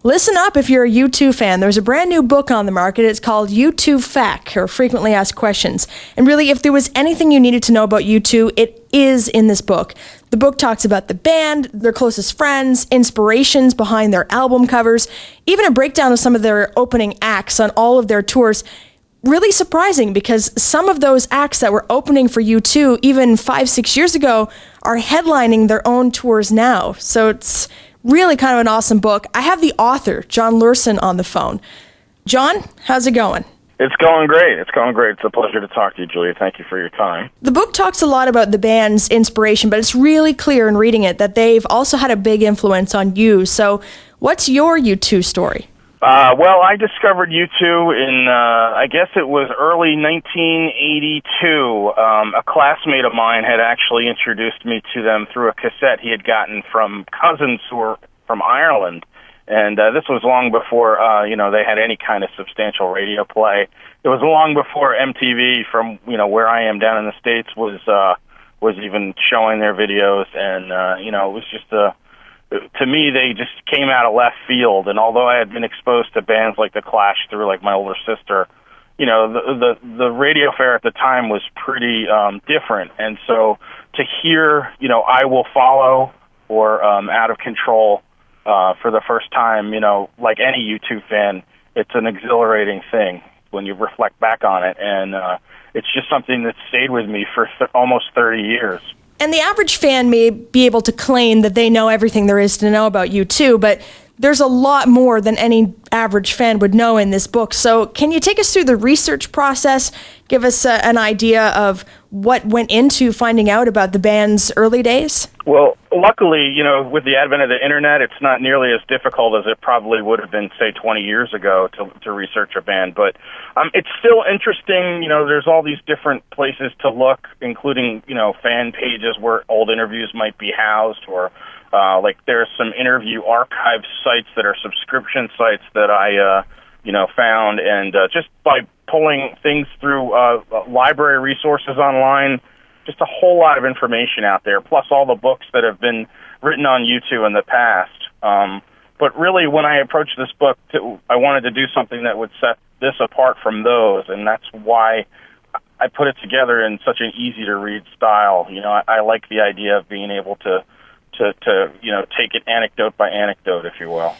Listen up if you're a U2 fan. There's a brand new book on the market. It's called U2 FAQ, or Frequently Asked Questions. And really, if there was anything you needed to know about U2, it is in this book. The book talks about the band, their closest friends, inspirations behind their album covers, even a breakdown of some of their opening acts on all of their tours. Really surprising, because some of those acts that were opening for U2 even 5-6 years ago are headlining their own tours now. So it's really kind of an awesome book. I have the author, John Luerrsen, on the phone. John, how's it going? It's going great. It's going great. It's a pleasure to talk to you, Julia. Thank you for your time. The book talks a lot about the band's inspiration, but it's really clear in reading it that they've also had a big influence on you. So what's your U2 story? Well, I discovered U2 in, I guess it was early 1982. A classmate of mine had actually introduced me to them through a cassette he had gotten from cousins who were from Ireland. And this was long before, they had any kind of substantial radio play. It was long before MTV, from, where I am down in the States, was even showing their videos. And, it was just to me, they just came out of left field. And although I had been exposed to bands like The Clash through, like, my older sister, the radio fare at the time was pretty different. And so to hear, I Will Follow or Out of Control for the first time, like any U2 fan, it's an exhilarating thing when you reflect back on it. And it's just something that stayed with me for almost 30 years. And the average fan may be able to claim that they know everything there is to know about U2, but there's a lot more than any average fan would know in this book. So can you take us through the research process, give us an idea of what went into finding out about the band's early days? Well, luckily, with the advent of the internet, it's not nearly as difficult as it probably would have been, say, 20 years ago to research a band. But it's still interesting. There's all these different places to look, including, fan pages where old interviews might be housed, or there's some interview archive sites that are subscription sites that I, found. And just by pulling things through library resources online, just a whole lot of information out there, plus all the books that have been written on U2 in the past. But really, when I approached this book, I wanted to do something that would set this apart from those, and that's why I put it together in such an easy-to-read style. I like the idea of being able to take it anecdote by anecdote, if you will.